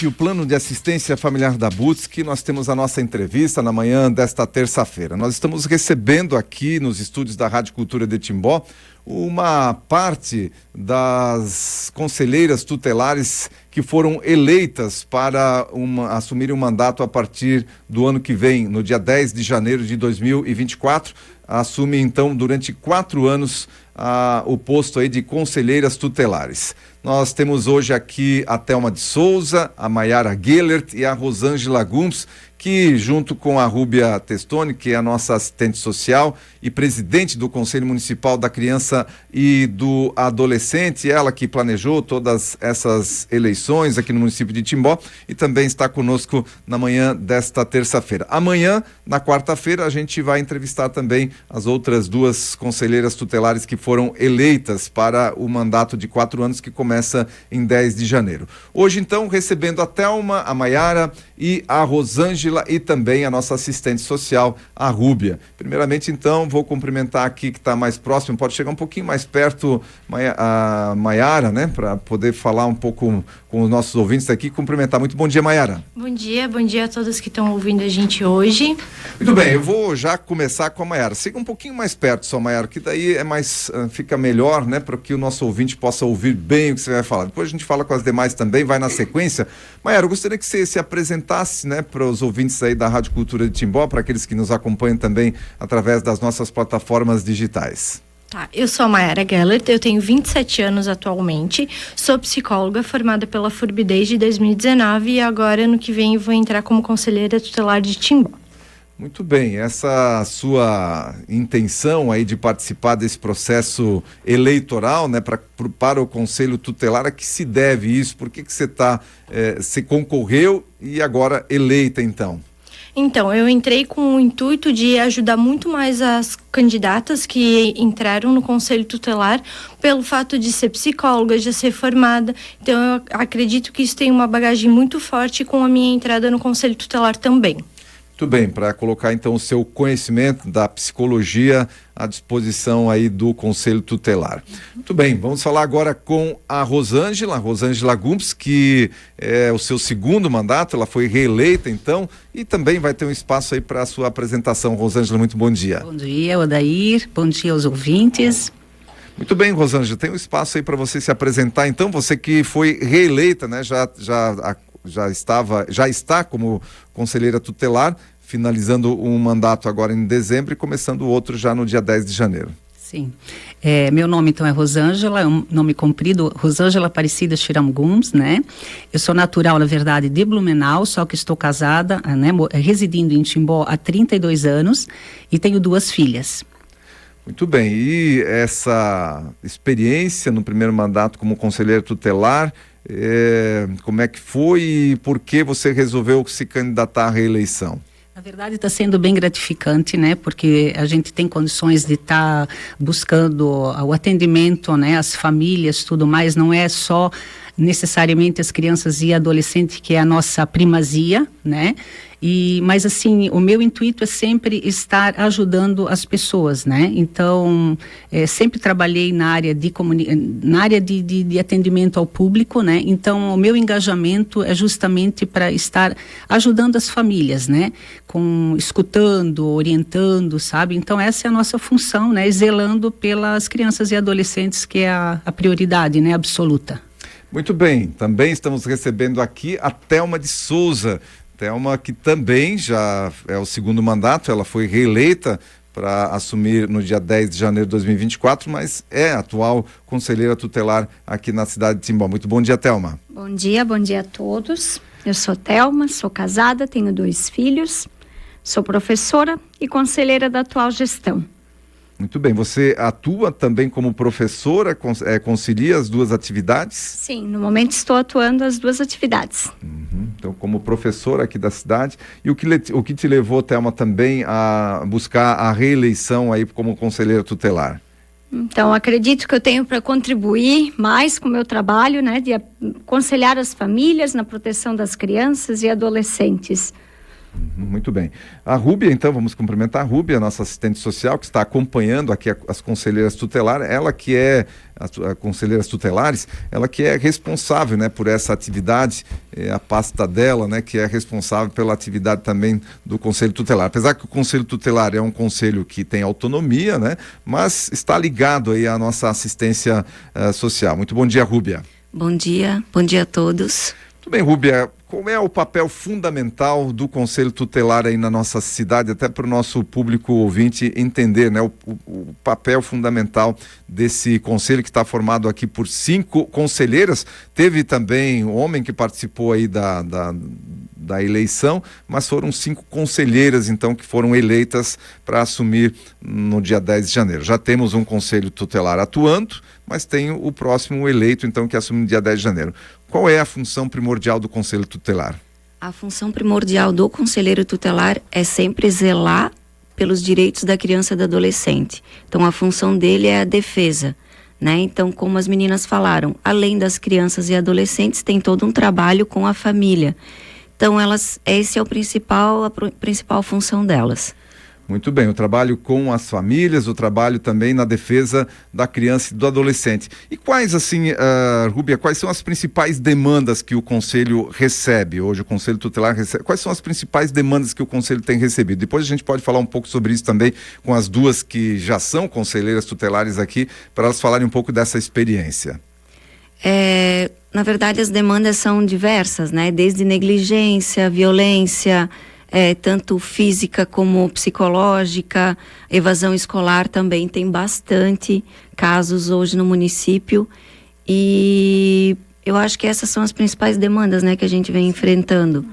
E o plano de assistência familiar da BUTSC, nós temos a nossa entrevista na manhã desta terça-feira. Nós estamos recebendo aqui nos estúdios da Rádio Cultura de Timbó uma parte das conselheiras tutelares que foram eleitas para assumirem um mandato a partir do ano que vem, no dia 10 de janeiro de 2024. Assume então durante 4 anos o posto aí de conselheiras tutelares. Nós temos hoje aqui a Thelma de Souza, a Mayara Gellert e a Rosângela Gomes, que junto com a Rúbia Testoni, que é a nossa assistente social e presidente do Conselho Municipal da Criança e do Adolescente, ela que planejou todas essas eleições aqui no município de Timbó, e também está conosco na manhã desta terça-feira. Amanhã, na quarta-feira, a gente vai entrevistar também as outras 2 conselheiras tutelares que foram eleitas para o mandato de 4 anos que começa em 10 de janeiro. Hoje, então, recebendo a Thelma, a Mayara e a Rosângela e também a nossa assistente social, a Rúbia. Primeiramente, então, vou cumprimentar aqui que está mais próximo, pode chegar um pouquinho mais perto, a Mayara, né, para poder falar um pouco com os nossos ouvintes aqui, cumprimentar. Muito bom dia, Mayara. Bom dia a todos que estão ouvindo a gente hoje. Muito bem, eu vou já começar com a Mayara. Siga um pouquinho mais perto só, Mayara, que daí é mais, fica melhor, né, para que o nosso ouvinte possa ouvir bem o que você vai falar. Depois a gente fala com as demais também, vai na sequência. Mayara, eu gostaria que você se apresentasse, né, para os ouvintes aí da Rádio Cultura de Timbó, para aqueles que nos acompanham também através das nossas plataformas digitais. Tá, eu sou a Mayara Gellert, eu tenho 27 anos atualmente, sou psicóloga formada pela FURB desde 2019 e agora, ano que vem, vou entrar como conselheira tutelar de Timbó. Muito bem, essa sua intenção aí de participar desse processo eleitoral, né, para o Conselho Tutelar, a que se deve isso? Por que você você concorreu e agora eleita então? Então, eu entrei com o intuito de ajudar muito mais as candidatas que entraram no Conselho Tutelar, pelo fato de ser psicóloga, de ser formada. Então, eu acredito que isso tem uma bagagem muito forte com a minha entrada no Conselho Tutelar também. Muito bem, para colocar então o seu conhecimento da psicologia à disposição aí do Conselho Tutelar. Muito bem, vamos falar agora com a Rosângela Gomes, que é o seu segundo mandato, ela foi reeleita então, e também vai ter um espaço aí para a sua apresentação. Rosângela, muito bom dia. Bom dia, Odair, bom dia aos ouvintes. Muito bem, Rosângela, tem um espaço aí para você se apresentar então, você que foi reeleita, né, já está como conselheira tutelar, finalizando um mandato agora em dezembro e começando o outro já no dia 10 de janeiro. Sim. Meu nome então é Rosângela, é um nome comprido, Rosângela Aparecida Chiram Gomes, né? Eu sou natural, na verdade, de Blumenau, só que estou casada, né, residindo em Timbó há 32 anos e tenho 2 filhas. Muito bem, e essa experiência no primeiro mandato como conselheira tutelar, como é que foi e por que você resolveu se candidatar à reeleição? Na verdade está sendo bem gratificante, né, porque a gente tem condições de estar buscando o atendimento, né, as famílias, tudo mais, não é só necessariamente as crianças e adolescentes que é a nossa primazia, né, mas assim, o meu intuito é sempre estar ajudando as pessoas, né, então sempre trabalhei na área de atendimento ao público, né, então o meu engajamento é justamente para estar ajudando as famílias, né, escutando, orientando, sabe, então essa é a nossa função, né, zelando pelas crianças e adolescentes, que é a prioridade, né, absoluta. Muito bem, também estamos recebendo aqui a Thelma de Souza. Thelma, que também já é o segundo mandato, ela foi reeleita para assumir no dia 10 de janeiro de 2024, mas é atual conselheira tutelar aqui na cidade de Timbó. Muito bom dia, Thelma. Bom dia a todos. Eu sou Thelma, sou casada, tenho 2 filhos, sou professora e conselheira da atual gestão. Muito bem, você atua também como professora, concilia as 2 atividades? Sim, no momento estou atuando as 2 atividades. Então, como professora aqui da cidade, e o que te levou, Thelma, também a buscar a reeleição aí como conselheira tutelar? Então, acredito que eu tenho para contribuir mais com o meu trabalho, né, de aconselhar as famílias na proteção das crianças e adolescentes. Muito bem. A Rúbia, então, vamos cumprimentar a Rúbia, nossa assistente social, que está acompanhando aqui as conselheiras tutelares, ela que é, as conselheiras tutelares, ela que é responsável, né, por essa atividade, a pasta dela, né, que é responsável pela atividade também do Conselho Tutelar. Apesar que o Conselho Tutelar é um conselho que tem autonomia, né, mas está ligado aí à nossa assistência social. Muito bom dia, Rúbia. Bom dia a todos. Muito bem, Rúbia, qual é o papel fundamental do Conselho Tutelar aí na nossa cidade, até para o nosso público ouvinte entender, né, o papel fundamental desse conselho que está formado aqui por 5 conselheiras. Teve também um homem que participou aí da eleição, mas foram 5 conselheiras, então, que foram eleitas para assumir no dia 10 de janeiro. Já temos um Conselho Tutelar atuando, mas tem o próximo eleito, então, que assume no dia 10 de janeiro. Qual é a função primordial do Conselho Tutelar? A função primordial do conselheiro tutelar é sempre zelar pelos direitos da criança e do adolescente. Então, a função dele é a defesa, né? Então, como as meninas falaram, além das crianças e adolescentes, tem todo um trabalho com a família. Então, esse é a principal função delas. Muito bem, o trabalho com as famílias, o trabalho também na defesa da criança e do adolescente. E quais, assim, Rúbia, quais são as principais demandas que o Conselho recebe hoje, o Conselho Tutelar recebe? Quais são as principais demandas que o Conselho tem recebido? Depois a gente pode falar um pouco sobre isso também com as duas que já são conselheiras tutelares aqui, para elas falarem um pouco dessa experiência. Na verdade, as demandas são diversas, né? Desde negligência, violência, tanto física como psicológica, evasão escolar também tem bastante casos hoje no município, e eu acho que essas são as principais demandas, né, que a gente vem enfrentando.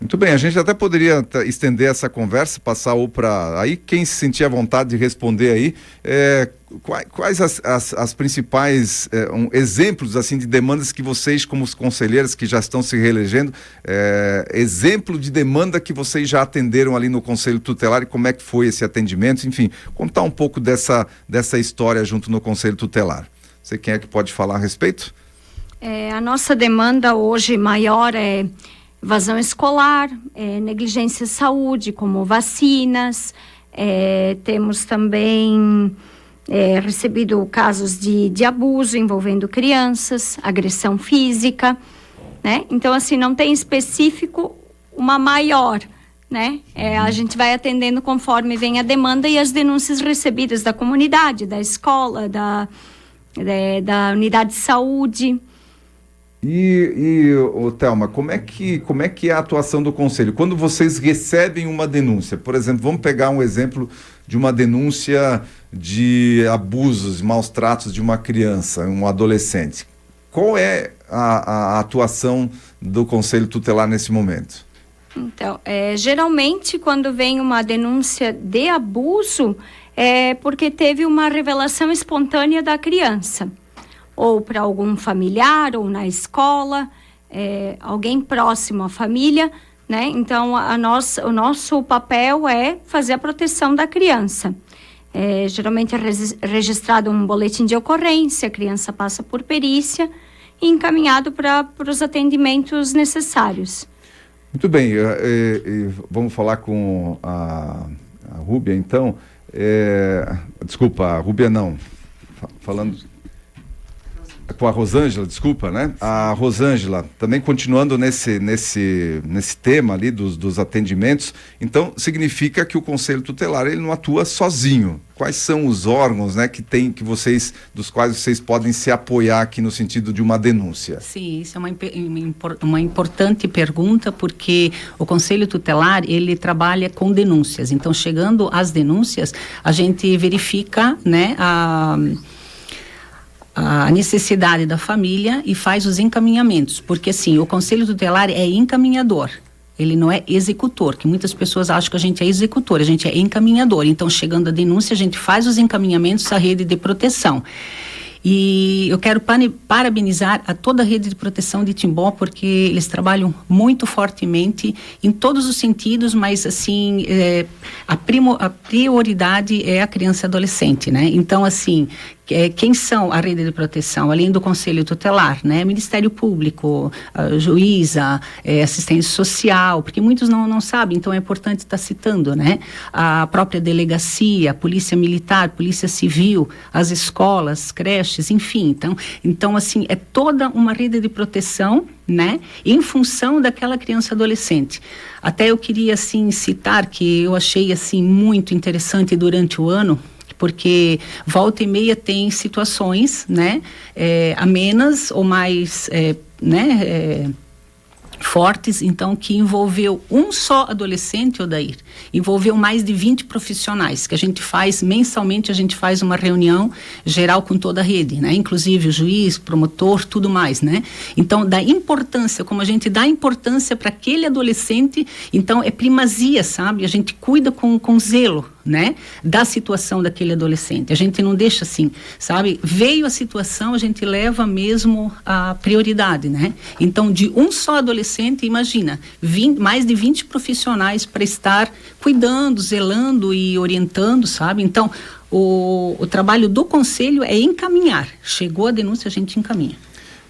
Muito bem, a gente até poderia estender essa conversa, passar para aí quem se sentir à vontade de responder aí, quais as principais exemplos assim de demandas que vocês, como os conselheiros que já estão se reelegendo, exemplo de demanda que vocês já atenderam ali no Conselho Tutelar e como é que foi esse atendimento, enfim, contar um pouco dessa história junto no Conselho Tutelar. Não sei quem é que pode falar a respeito? A nossa demanda hoje maior é evasão escolar, negligência em saúde, como vacinas, temos também recebido casos de abuso envolvendo crianças, agressão física, né? Então, assim, não tem específico uma maior, né? A gente vai atendendo conforme vem a demanda e as denúncias recebidas da comunidade, da escola, da unidade de saúde. E Thelma, como é que é a atuação do Conselho? Quando vocês recebem uma denúncia, por exemplo, vamos pegar um exemplo de uma denúncia de abusos, maus tratos de uma criança, um adolescente. Qual é a atuação do Conselho Tutelar nesse momento? Então, geralmente quando vem uma denúncia de abuso, é porque teve uma revelação espontânea da criança, ou para algum familiar, ou na escola, alguém próximo à família, né? Então, o nosso papel é fazer a proteção da criança. Geralmente é registrado um boletim de ocorrência, a criança passa por perícia e encaminhado para os atendimentos necessários. Muito bem, vamos falar com a Rúbia, então. Desculpa, a Rúbia não, falando... Com a Rosângela, desculpa, né? A Rosângela, também continuando nesse tema ali dos atendimentos, então significa que o Conselho Tutelar ele não atua sozinho. Quais são os órgãos, né, dos quais vocês podem se apoiar aqui no sentido de uma denúncia? Sim, isso é uma importante pergunta, porque o Conselho Tutelar ele trabalha com denúncias. Então, chegando às denúncias, a gente verifica, né, a necessidade da família e faz os encaminhamentos, porque assim, o Conselho Tutelar é encaminhador, ele não é executor, que muitas pessoas acham que a gente é executor, a gente é encaminhador. Então, chegando a denúncia, a gente faz os encaminhamentos à rede de proteção. E eu quero parabenizar a toda a rede de proteção de Timbó, porque eles trabalham muito fortemente em todos os sentidos, mas assim, a prioridade é a criança e adolescente, né? Então, assim, quem são a rede de proteção, além do Conselho Tutelar, né? Ministério Público, juíza, assistência social, porque muitos não sabem, então é importante estar citando, né? A própria delegacia, Polícia Militar, Polícia Civil, as escolas, creches, enfim. Então assim, é toda uma rede de proteção, né? Em função daquela criança e adolescente. Até eu queria, assim, citar que eu achei, assim, muito interessante durante o ano, porque volta e meia tem situações, né, amenas ou mais, fortes, então, que envolveu um só adolescente, Odair, envolveu mais de 20 profissionais, que a gente faz, mensalmente a gente faz uma reunião geral com toda a rede, né, inclusive o juiz, promotor, tudo mais, né, então, da importância, como a gente dá importância para aquele adolescente, então, é primazia, sabe, a gente cuida com zelo, né, da situação daquele adolescente, a gente não deixa assim, sabe, veio a situação, a gente leva mesmo a prioridade, né, então de um só adolescente, imagina, mais de 20 profissionais para estar cuidando, zelando e orientando, sabe, então o trabalho do conselho é encaminhar, chegou a denúncia, a gente encaminha.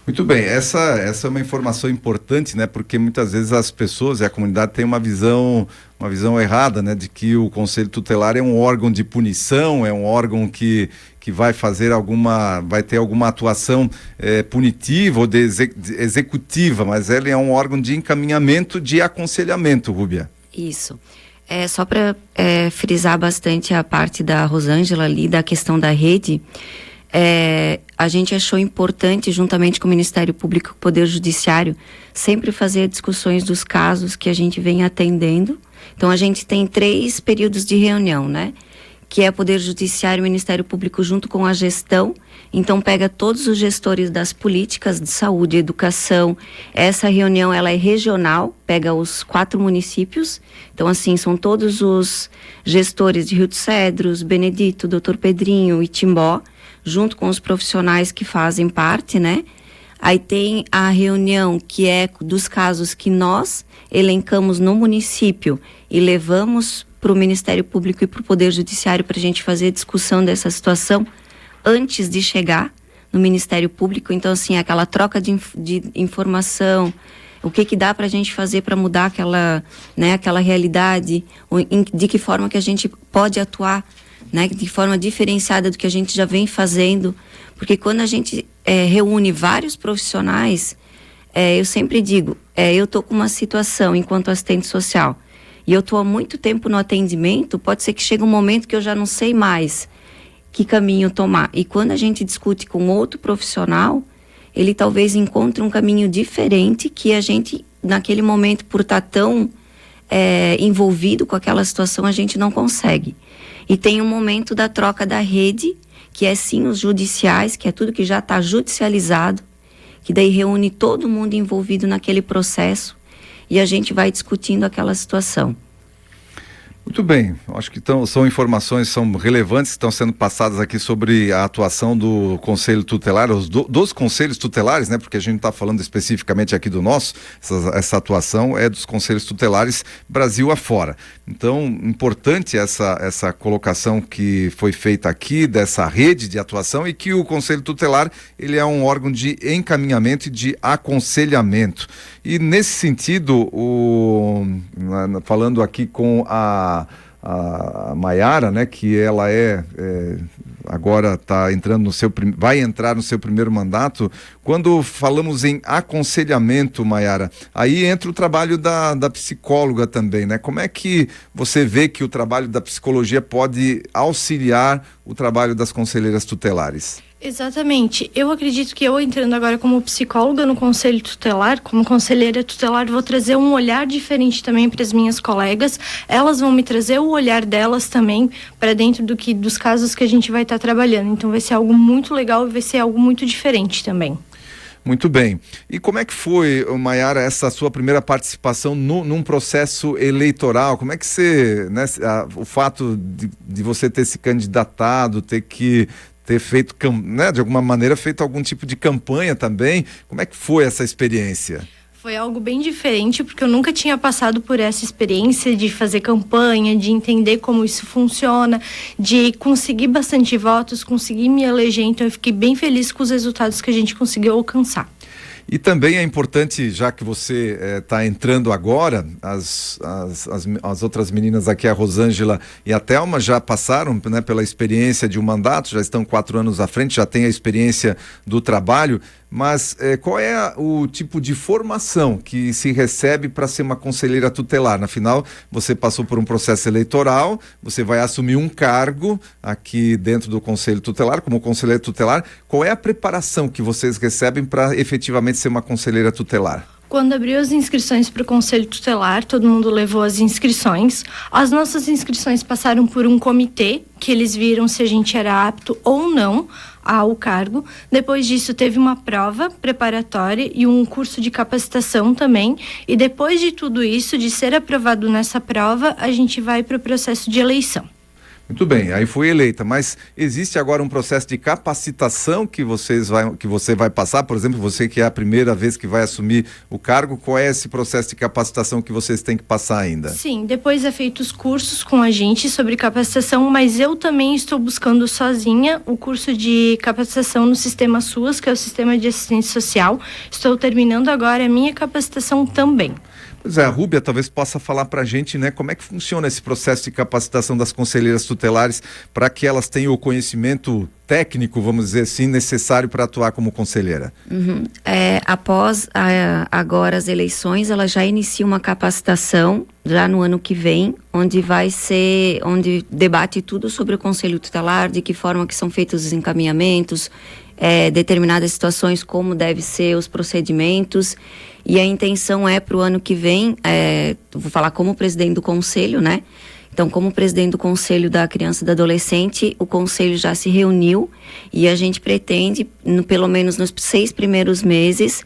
Muito bem, essa é uma informação importante, né? Porque muitas vezes as pessoas e a comunidade têm uma visão errada, né? De que o Conselho Tutelar é um órgão de punição, é um órgão que vai ter alguma atuação punitiva ou executiva, mas ele é um órgão de encaminhamento, de aconselhamento, Rúbia. Isso. Só para frisar bastante a parte da Rosângela ali, da questão da rede, a gente achou importante, juntamente com o Ministério Público e o Poder Judiciário, sempre fazer discussões dos casos que a gente vem atendendo. Então, a gente tem 3 períodos de reunião, né? Que é Poder Judiciário e Ministério Público junto com a gestão. Então, pega todos os gestores das políticas de saúde e educação. Essa reunião, ela é regional, pega os 4 municípios. Então, assim, são todos os gestores de Rio dos Cedros, Benedito, Doutor Pedrinho e Timbó, junto com os profissionais que fazem parte, né? Aí tem a reunião que é dos casos que nós elencamos no município e levamos para o Ministério Público e para o Poder Judiciário para a gente fazer discussão dessa situação antes de chegar no Ministério Público. Então, assim, aquela troca de informação, o que dá para a gente fazer para mudar aquela realidade, de que forma que a gente pode atuar, né, de forma diferenciada do que a gente já vem fazendo, porque quando a gente reúne vários profissionais, eu sempre digo, eu estou com uma situação enquanto assistente social, e eu estou há muito tempo no atendimento, pode ser que chegue um momento que eu já não sei mais que caminho tomar, e quando a gente discute com outro profissional, ele talvez encontre um caminho diferente que a gente, naquele momento, por estar tão envolvido com aquela situação, a gente não consegue. E tem um momento da troca da rede, que é sim os judiciais, que é tudo que já está judicializado, que daí reúne todo mundo envolvido naquele processo e a gente vai discutindo aquela situação. Muito bem, acho que são informações são relevantes que estão sendo passadas aqui sobre a atuação do Conselho Tutelar, dos Conselhos Tutelares, né? Porque a gente está falando especificamente aqui do nosso, essa atuação é dos Conselhos Tutelares Brasil afora. Então, importante essa colocação que foi feita aqui, dessa rede de atuação, e que o Conselho Tutelar, ele é um órgão de encaminhamento e de aconselhamento. E nesse sentido, falando aqui com a Maiara, né, que ela agora está entrando vai entrar no seu primeiro mandato. Quando falamos em aconselhamento, Maiara, aí entra o trabalho da psicóloga também, né? Como é que você vê que o trabalho da psicologia pode auxiliar o trabalho das conselheiras tutelares? Exatamente. Eu acredito que eu, entrando agora como psicóloga no Conselho Tutelar, como conselheira tutelar, vou trazer um olhar diferente também para as minhas colegas. Elas vão me trazer o olhar delas também para dentro dos casos que a gente vai estar trabalhando. Então vai ser algo muito legal e vai ser algo muito diferente também. Muito bem. E como é que foi, Maiara, essa sua primeira participação num processo eleitoral? Como é que você, né, o fato de você ter se candidatado, ter feito, né, de alguma maneira, feito algum tipo de campanha também, como é que foi essa experiência? Foi algo bem diferente, porque eu nunca tinha passado por essa experiência de fazer campanha, de entender como isso funciona, de conseguir bastante votos, conseguir me eleger. Então, eu fiquei bem feliz com os resultados que a gente conseguiu alcançar. E também é importante, já que você está entrando agora, as outras meninas aqui, a Rosângela e a Thelma, já passaram, né, pela experiência de um mandato, já estão 4 anos à frente, já têm a experiência do trabalho, mas qual é o tipo de formação que se recebe para ser uma conselheira tutelar? Afinal, você passou por um processo eleitoral, você vai assumir um cargo aqui dentro do Conselho Tutelar, como conselheira tutelar. Qual é a preparação que vocês recebem para efetivamente ser uma conselheira tutelar? Quando abriu as inscrições para o Conselho Tutelar, todo mundo levou as inscrições. As nossas inscrições passaram por um comitê, que eles viram se a gente era apto ou não ao cargo. Depois disso, teve uma prova preparatória e um curso de capacitação também. E depois de tudo isso, de ser aprovado nessa prova, a gente vai para o processo de eleição. Muito bem, aí foi eleita, mas existe agora um processo de capacitação que você vai passar? Por exemplo, você que é a primeira vez que vai assumir o cargo, qual é esse processo de capacitação que vocês têm que passar ainda? Sim, depois é feito os cursos com a gente sobre capacitação, mas eu também estou buscando sozinha o curso de capacitação no Sistema SUAS, que é o Sistema de Assistência Social. Estou terminando agora a minha capacitação também. Pois é, a Rúbia talvez possa falar para a gente, né, como é que funciona esse processo de capacitação das conselheiras tutelares para que elas tenham o conhecimento técnico, vamos dizer assim, necessário para atuar como conselheira. Após agora as eleições, ela já inicia uma capacitação já no ano que vem, onde debate tudo sobre o Conselho Tutelar, de que forma que são feitos os encaminhamentos, determinadas situações, como deve ser os procedimentos. E a intenção é para o ano que vem, vou falar como presidente do conselho, né? Então, como presidente do Conselho da Criança e do Adolescente, o Conselho já se reuniu e a gente pretende, pelo menos nos 6 primeiros meses,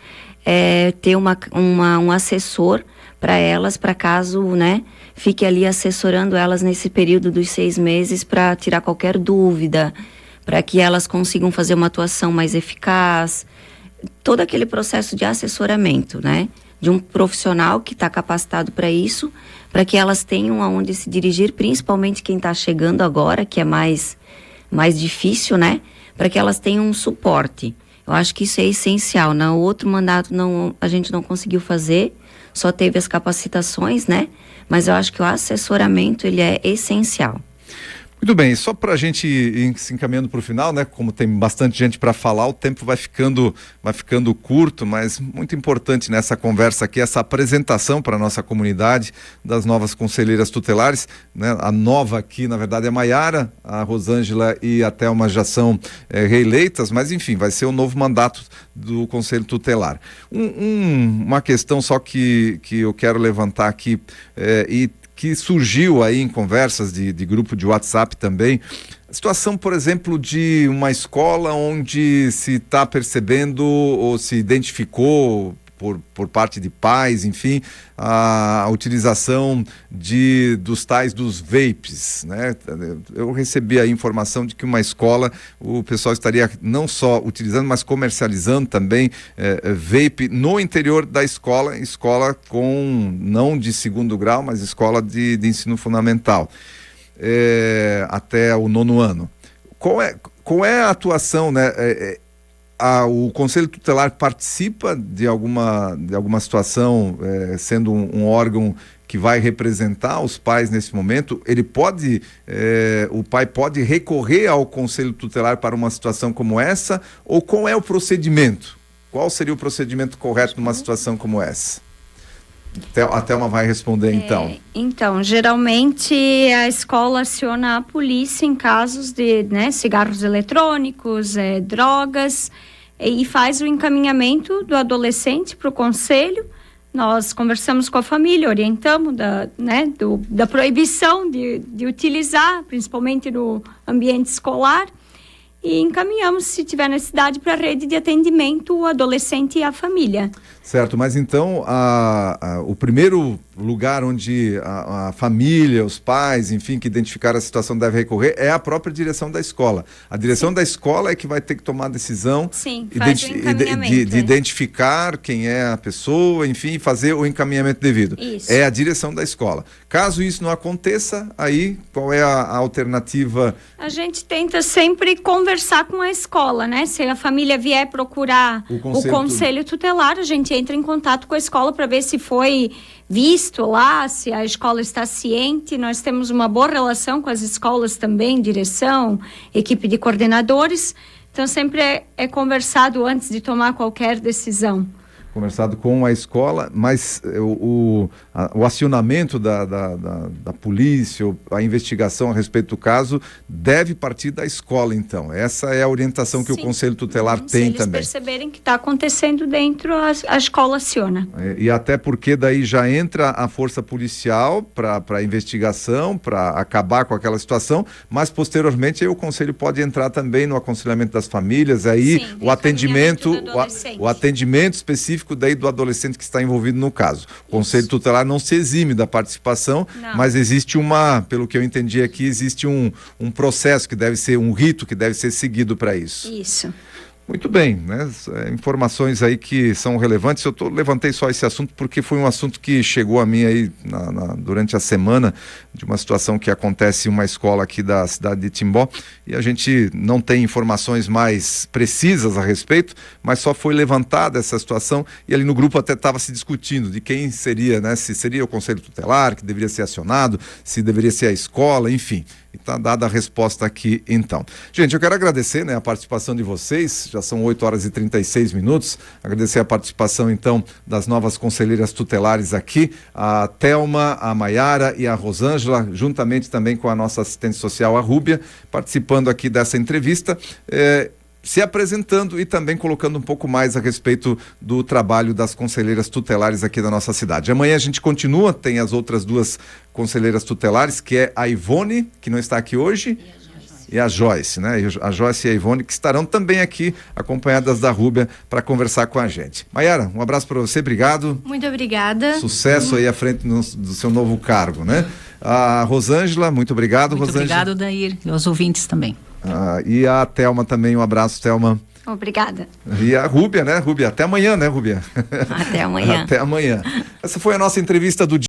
ter um assessor para elas, para caso, né, fique ali assessorando elas nesse período dos 6 meses para tirar qualquer dúvida, para que elas consigam fazer uma atuação mais eficaz, todo aquele processo de assessoramento, né? De um profissional que está capacitado para isso, para que elas tenham aonde se dirigir, principalmente quem está chegando agora, que é mais difícil, né? Para que elas tenham um suporte. Eu acho que isso é essencial. No outro mandato a gente não conseguiu fazer, só teve as capacitações, né? Mas eu acho que o assessoramento, ele é essencial. Muito bem, só para a gente ir se encaminhando para o final, né? Como tem bastante gente para falar, o tempo vai ficando curto, mas muito importante nessa conversa aqui, essa apresentação para a nossa comunidade das novas conselheiras tutelares, né? A nova aqui, na verdade, é a Maiara, a Rosângela e a Thelma já são reeleitas, mas enfim, vai ser o novo mandato do Conselho Tutelar. Uma questão só que eu quero levantar aqui e que surgiu aí em conversas de grupo de WhatsApp também, a situação, por exemplo, de uma escola onde se está percebendo ou se identificou por parte de pais, enfim, a utilização dos vapes, né? Eu recebi a informação de que uma escola, o pessoal estaria não só utilizando, mas comercializando também vape no interior da escola com, não de 2º grau, mas escola de ensino fundamental, até o 9º ano. Qual é a atuação, né? O Conselho Tutelar participa de alguma situação, sendo um órgão que vai representar os pais nesse momento? O pai pode recorrer ao Conselho Tutelar para uma situação como essa? Ou qual é o procedimento? Qual seria o procedimento correto numa situação como essa? A Thelma vai responder então. Então, geralmente a escola aciona a polícia em casos de, né, cigarros eletrônicos, drogas, e faz o encaminhamento do adolescente para o conselho. Nós conversamos com a família, orientamos da proibição de utilizar, principalmente no ambiente escolar, e encaminhamos, se tiver necessidade, para a rede de atendimento o adolescente e a família. Certo, mas então o primeiro lugar onde a família, os pais, enfim, que identificaram a situação deve recorrer é a própria direção da escola. A direção da escola é que vai ter que tomar a decisão faz o encaminhamento, de identificar quem é a pessoa, enfim, fazer o encaminhamento devido. Isso. É a direção da escola. Caso isso não aconteça, aí qual é a alternativa? A gente tenta sempre conversar com a escola, né? Se a família vier procurar o conselho tutelar, a gente entra em contato com a escola para ver se foi visto lá, se a escola está ciente. Nós temos uma boa relação com as escolas também, direção, equipe de coordenadores. Então, sempre é conversado antes de tomar qualquer decisão. Conversado com a escola, mas o acionamento da polícia, a investigação a respeito do caso, deve partir da escola, então. Essa é a orientação que o Conselho Tutelar tem também. Se eles perceberem que está acontecendo dentro, a escola aciona. E até porque daí já entra a força policial para a investigação, para acabar com aquela situação, mas posteriormente aí o Conselho pode entrar também no aconselhamento das famílias, aí o atendimento específico daí do adolescente que está envolvido no caso. O Conselho Tutelar não se exime da participação, mas existe pelo que eu entendi aqui, existe um processo que deve ser, um rito que deve ser seguido para isso. Isso. Muito bem, né? Informações aí que são relevantes. Eu levantei só esse assunto porque foi um assunto que chegou a mim aí durante a semana, de uma situação que acontece em uma escola aqui da cidade de Timbó, e a gente não tem informações mais precisas a respeito, mas só foi levantada essa situação e ali no grupo até estava se discutindo de quem seria, né? Se seria o Conselho Tutelar que deveria ser acionado, se deveria ser a escola, enfim. E está dada a resposta aqui, então. Gente, eu quero agradecer, né, a participação de vocês, já são 8h36, agradecer a participação, então, das novas conselheiras tutelares aqui, a Thelma, a Maiara e a Rosângela, juntamente também com a nossa assistente social, a Rúbia, participando aqui dessa entrevista, se apresentando e também colocando um pouco mais a respeito do trabalho das conselheiras tutelares aqui da nossa cidade. Amanhã a gente continua, tem as outras duas conselheiras tutelares, que é a Ivone, que não está aqui hoje, e a Joyce, né? A Joyce e a Ivone, que estarão também aqui, acompanhadas da Rúbia, para conversar com a gente. Maiara, um abraço para você, obrigado. Muito obrigada. Sucesso aí à frente do seu novo cargo, né? A Rosângela, muito obrigado, Rosângela. Muito obrigado, Dair, e aos ouvintes também. E a Thelma também, um abraço, Thelma. Obrigada. E a Rúbia, né, Rúbia? Até amanhã, né, Rúbia? Até amanhã. Até amanhã. Essa foi a nossa entrevista do dia.